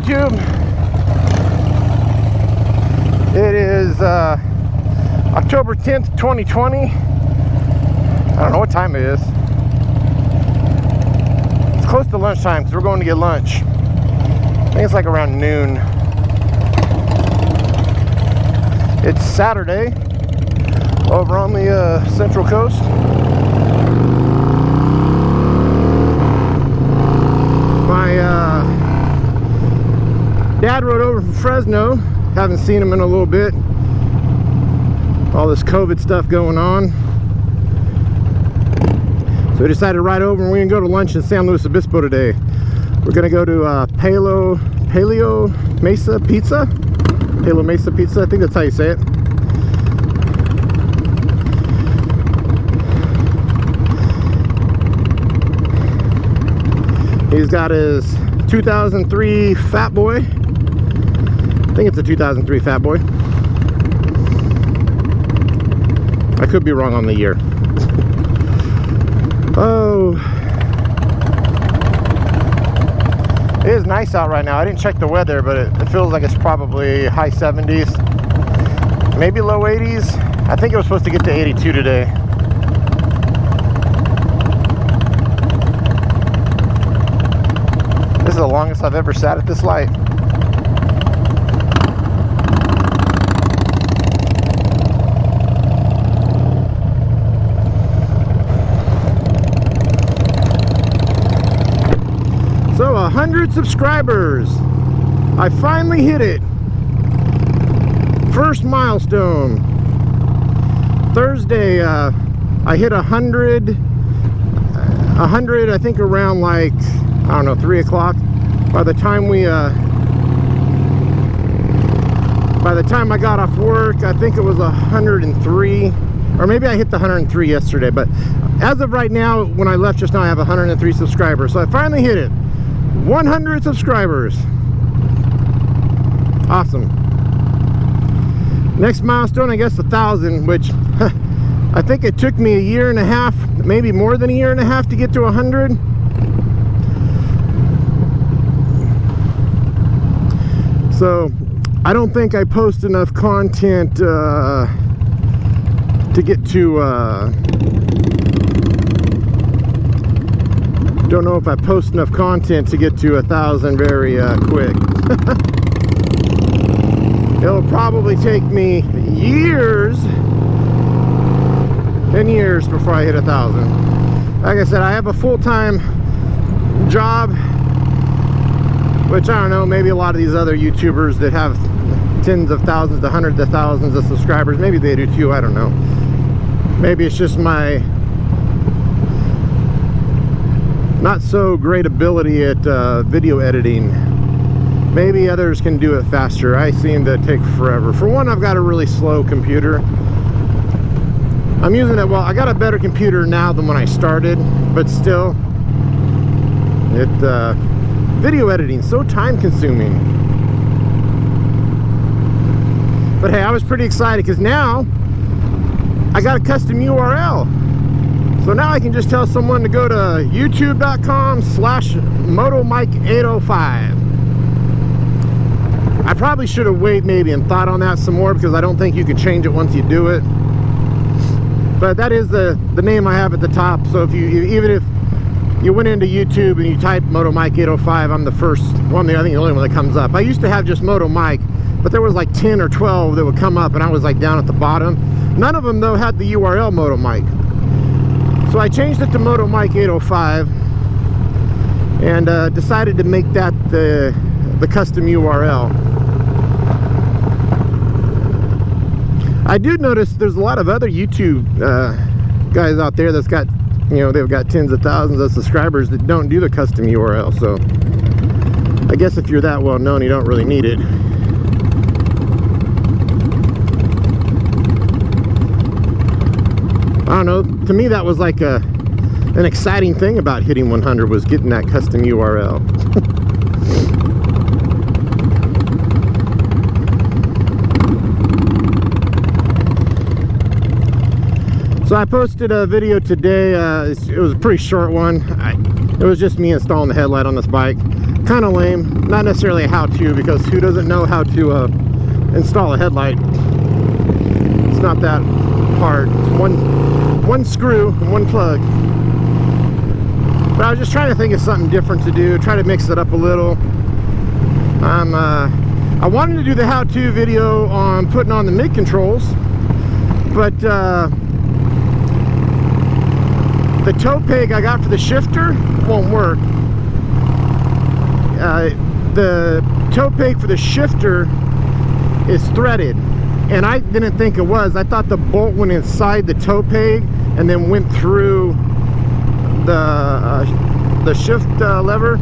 YouTube. It is October 10th, 2020. I don't know what time it is. It's close to lunchtime because we're going to get lunch. I think it's like around noon. It's Saturday over on the Central Coast. My dad rode over from Fresno. Haven't seen him in a little bit. All this COVID stuff going on. So we decided to ride over and we're gonna go to lunch in San Luis Obispo today. We're gonna go to Palo Mesa Pizza. Palo Mesa Pizza, I think that's how you say it. He's got his 2003 Fat Boy. I think it's a 2003 Fat Boy. I could be wrong on the year. Oh, it is nice out right now. I didn't check the weather, but it feels like it's probably high 70s, maybe low 80s. I think it was supposed to get to 82 today. This is the longest I've ever sat at this light. So 100 subscribers. I finally hit it. First milestone. Thursday, I hit 100, I think around like, I don't know, 3 o'clock. By the time I got off work, I think it was 103, or maybe I hit the 103 yesterday. But as of right now, when I left just now, I have 103 subscribers. So I finally hit it. 100 subscribers. Awesome. Next milestone, I guess 1,000, which I think it took me a year and a half, maybe more than a year and a half to get to 100. So I don't think I post enough content to get to don't know if I post enough content to get to 1,000 very quick. It'll probably take me years, 10 years before I hit 1,000. Like I said, I have a full-time job, which I don't know, maybe a lot of these other YouTubers that have tens of thousands to hundreds of thousands of subscribers, maybe they do too, I don't know. Maybe it's just my not so great ability at video editing. Maybe others can do it faster. I seem to take forever. For one, I've got a really slow computer. I'm using it, well, I got a better computer now than when I started, but still, video editing so time consuming. But hey, I was pretty excited because now I got a custom URL. So now I can just tell someone to go to youtube.com/MotoMike805. I probably should have waited maybe and thought on that some more, because I don't think you can change it once you do it. But that is the name I have at the top. So if even if you went into YouTube and you type MotoMike805, I'm the first one there. I think the only one that comes up. I used to have just Moto Mike, but there was like 10 or 12 that would come up and I was like down at the bottom. None of them though had the URL Moto Mike. So I changed it to MotoMike805 and decided to make that the custom URL. I do notice there's a lot of other YouTube guys out there that's got, you know, they've got tens of thousands of subscribers that don't do the custom URL. So I guess if you're that well known, you don't really need it. I don't know, to me that was like an exciting thing about hitting 100, was getting that custom URL. So I posted a video today. It was a pretty short one. It was just me installing the headlight on this bike. kind of lame. Not necessarily a how-to, because who doesn't know how to install a headlight? It's not that hard. It's one screw and one plug. But I was just trying to think of something different to do, try to mix it up a little. I wanted to do the how-to video on putting on the mid controls, but the toe peg I got for the shifter won't work. The toe peg for the shifter is threaded, and I didn't think it was. I thought the bolt went inside the toe peg and then went through the shift lever,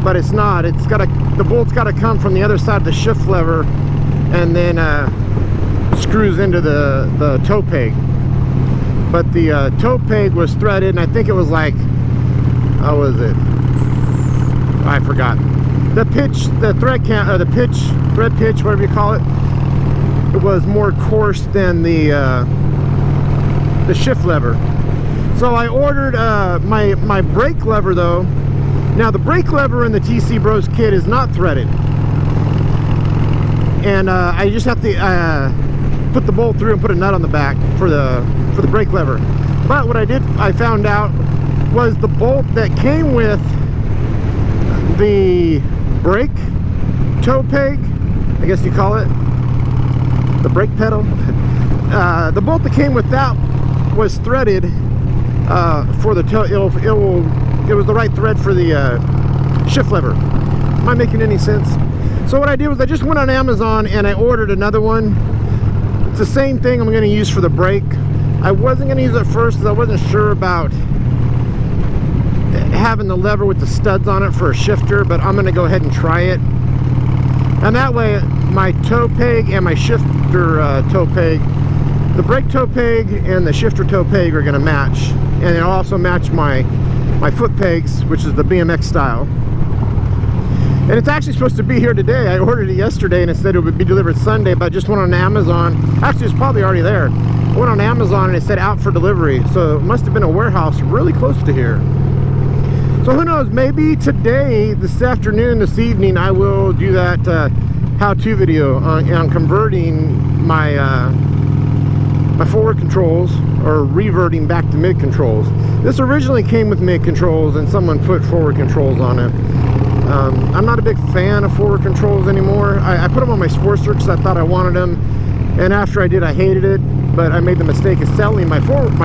but it's not. It's got the bolt's got to come from the other side of the shift lever and then screws into the toe peg. But the toe peg was threaded, and I think it was like, how was it? I forgot. The pitch, the thread count, or the pitch, thread pitch, whatever you call it, it was more coarse than the shift lever. So I ordered my brake lever though. Now the brake lever in the TC Bros kit is not threaded, and I just have to put the bolt through and put a nut on the back for the brake lever. But what I found out was the bolt that came with the brake toe peg, I guess you call it, the brake pedal. The bolt that came with that was threaded for the toe. It was the right thread for the shift lever. Am I making any sense? So what I did was I just went on Amazon and I ordered another one. It's the same thing I'm going to use for the brake. I wasn't going to use it first because I wasn't sure about having the lever with the studs on it for a shifter, but I'm going to go ahead and try it. And that way my toe peg and my shifter toe peg, the brake toe peg and the shifter toe peg are going to match, and it'll also match my foot pegs, which is the BMX style. And it's actually supposed to be here today. I ordered it yesterday and it said it would be delivered Sunday, but I just went on Amazon. Actually, it's probably already there. I went on Amazon and it said out for delivery, so it must have been a warehouse really close to here. So who knows, maybe today, this afternoon, this evening, I will do that how-to video on converting my my forward controls, or reverting back to mid controls. This originally came with mid controls and someone put forward controls on it. I'm not a big fan of forward controls anymore. I put them on my Sportster because I thought I wanted them, and after I did, I hated it. But I made the mistake of selling my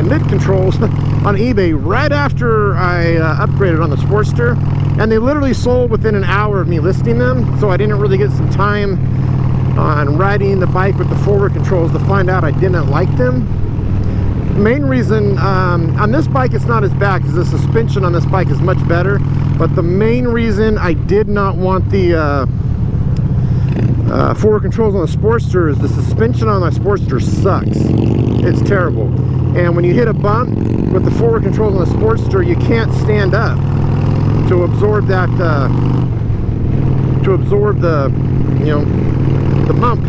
mid controls on eBay right after I upgraded on the Sportster, and they literally sold within an hour of me listing them. So I didn't really get some time on riding the bike with the forward controls to find out I didn't like them. The main reason on this bike it's not as bad because the suspension on this bike is much better, but the main reason I did not want the forward controls on the Sportster is the suspension on my Sportster sucks. It's terrible, and when you hit a bump with the forward controls on the Sportster, you can't stand up to absorb that the bump,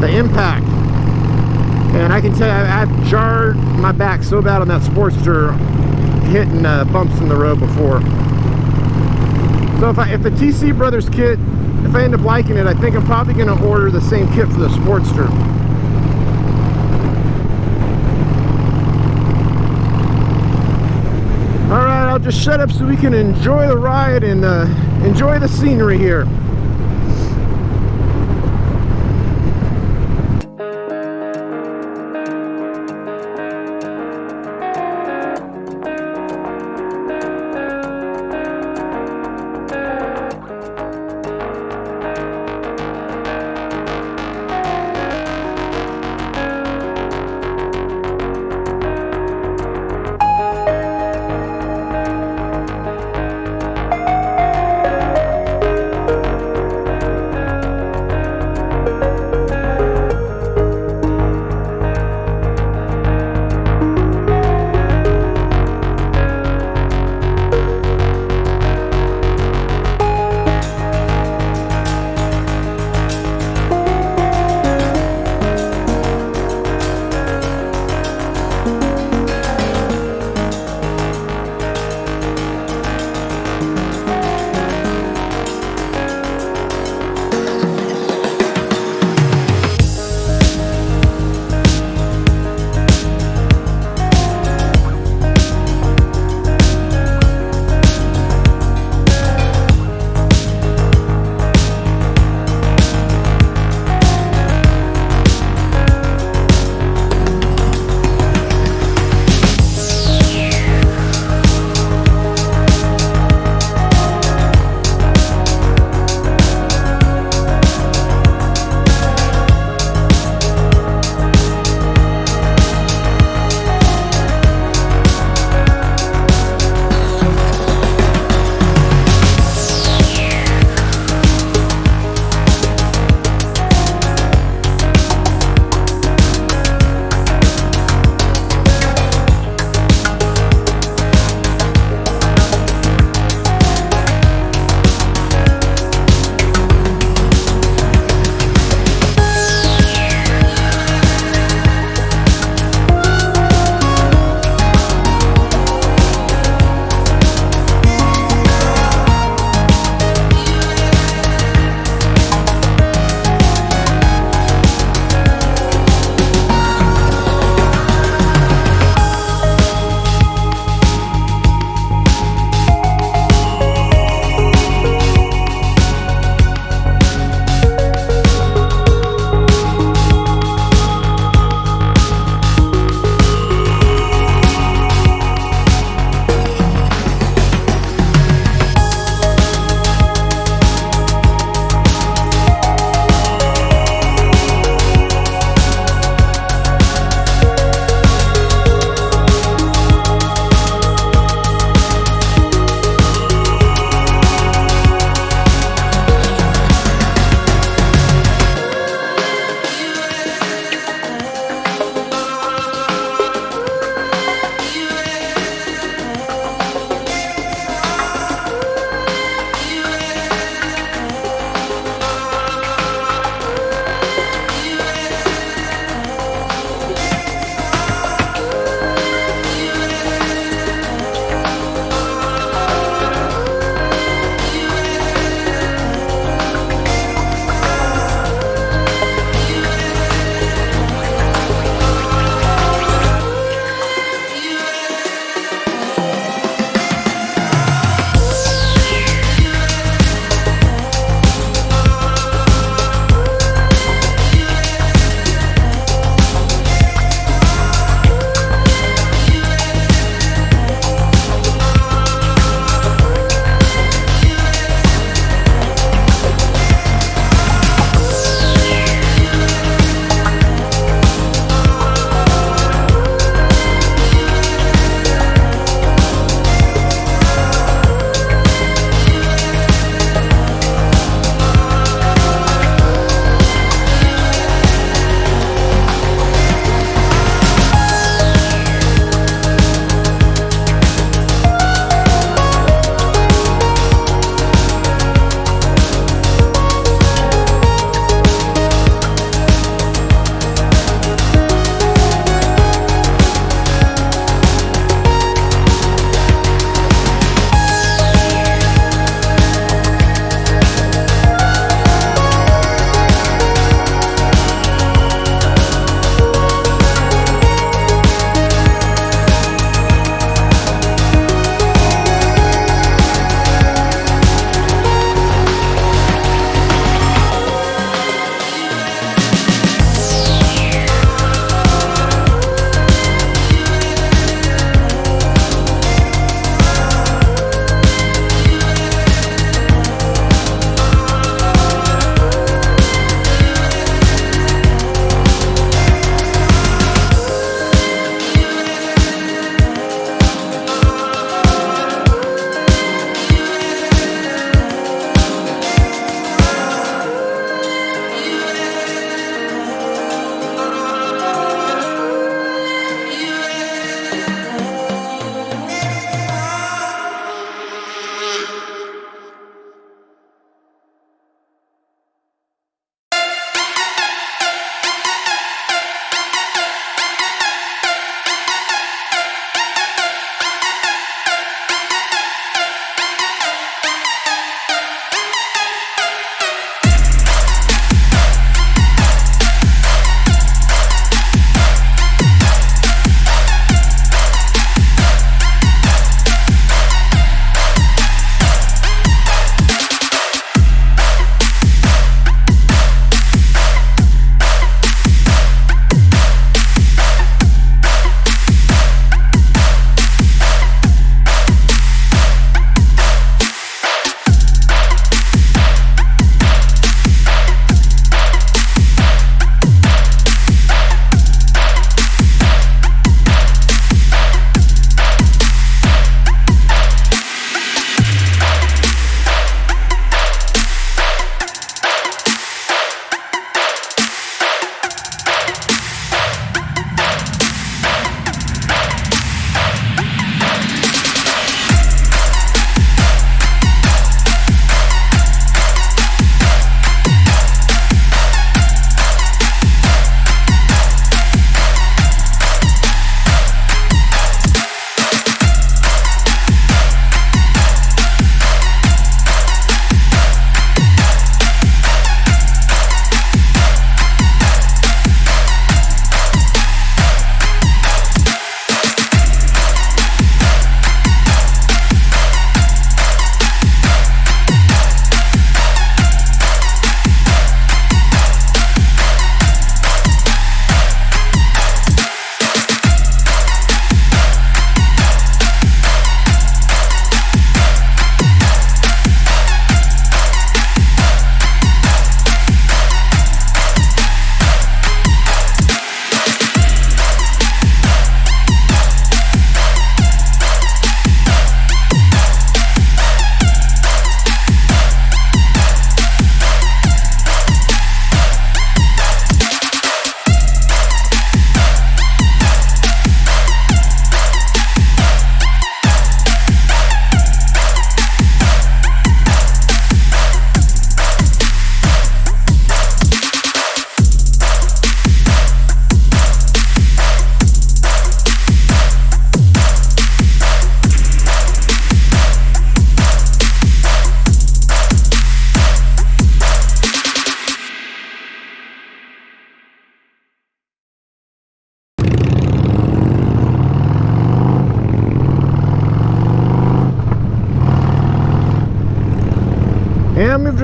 the impact. And I can tell you, I've jarred my back so bad on that Sportster hitting bumps in the road before. So if the TC Brothers kit, if I end up liking it, I think I'm probably going to order the same kit for the Sportster. Alright, I'll just shut up so we can enjoy the ride and enjoy the scenery here.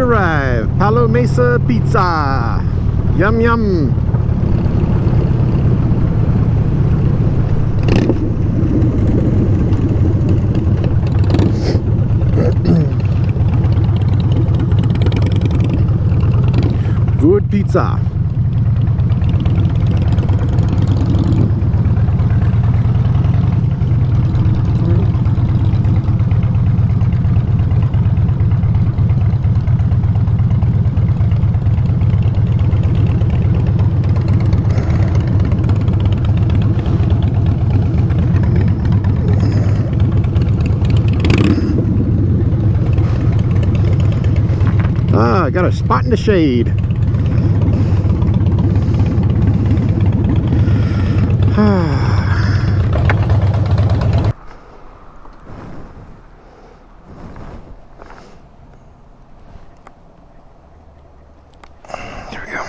arrived. Palo Mesa Pizza. Yum, yum. Good pizza. I got a spot in the shade. There we go.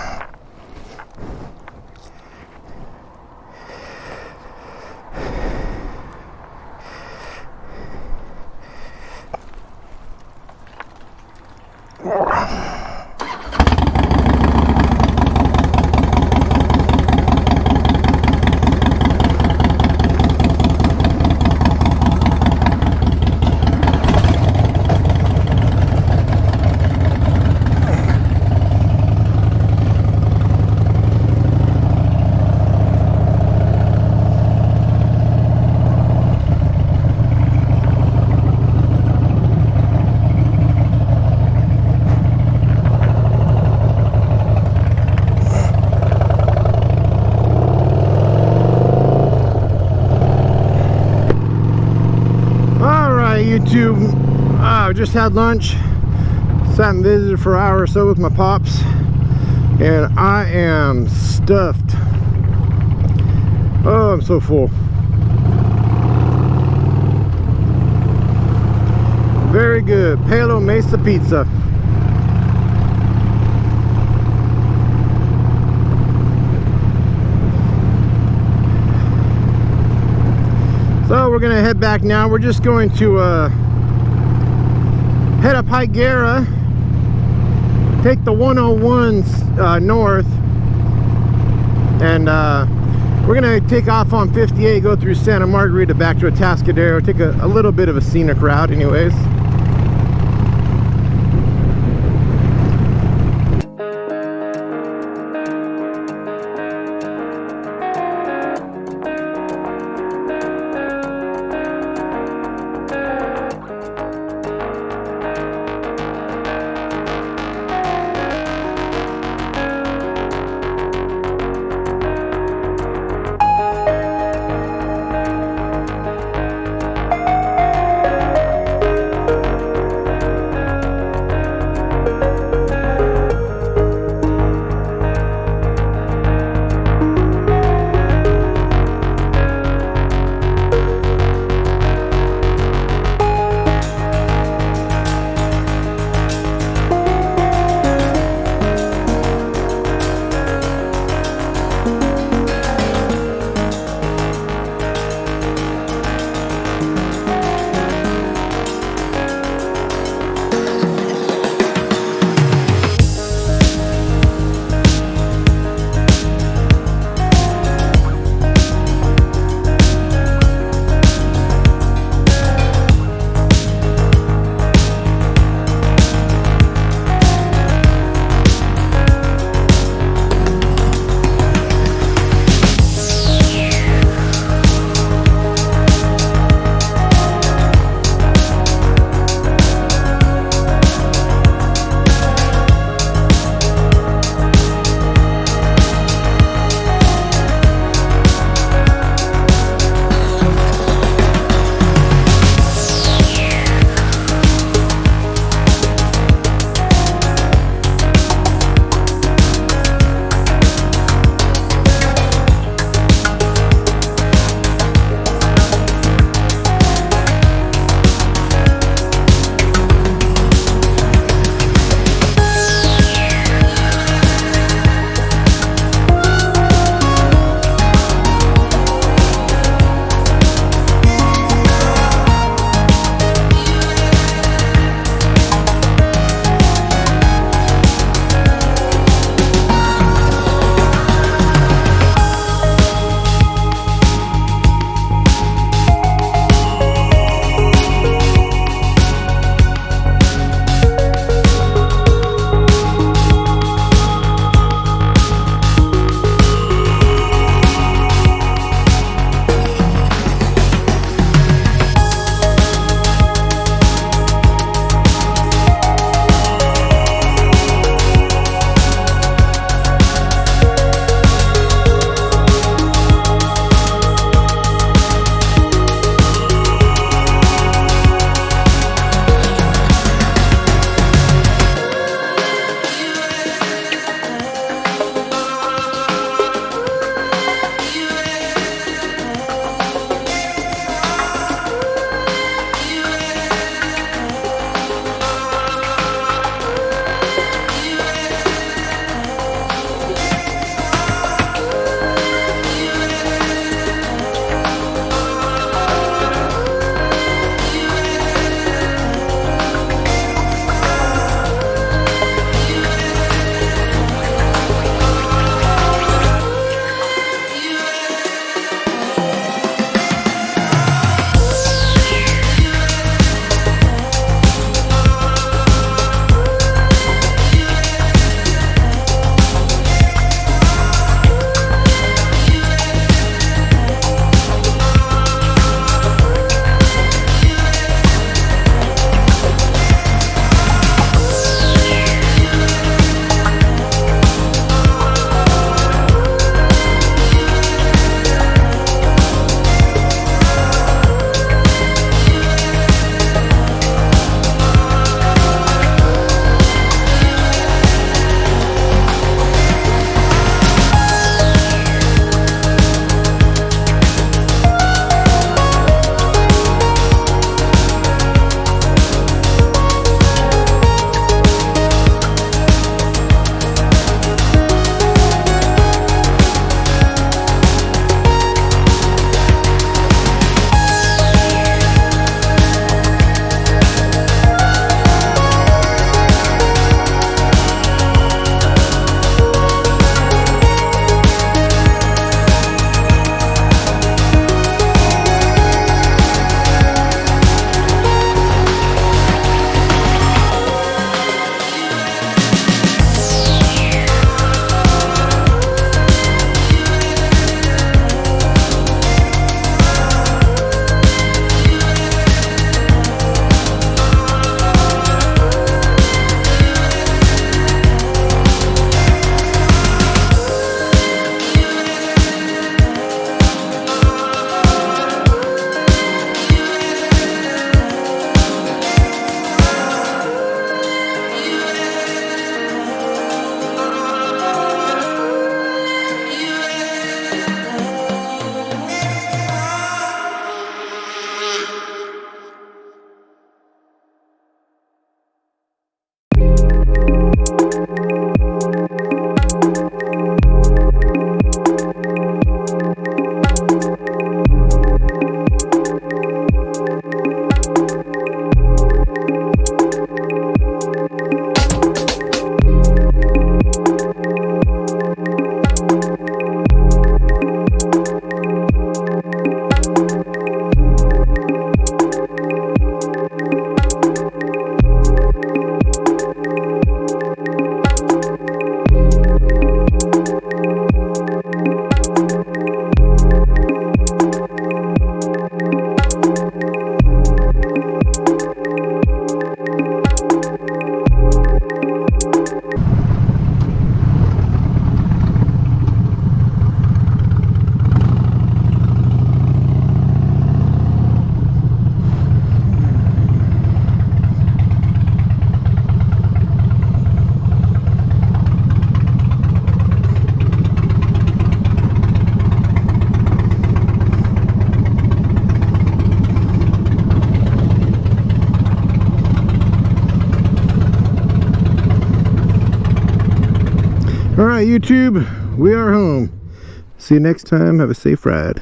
YouTube. I just had lunch, sat and visited for an hour or so with my pops, and I am stuffed. Oh, I'm so full. Very good. Palo Mesa Pizza. So we're gonna head back now. We're just going to head up Higuera, take the 101 north, and we're gonna take off on 58, go through Santa Margarita back to Atascadero, take a little bit of a scenic route anyways. All right, YouTube, we are home. See you next time. Have a safe ride.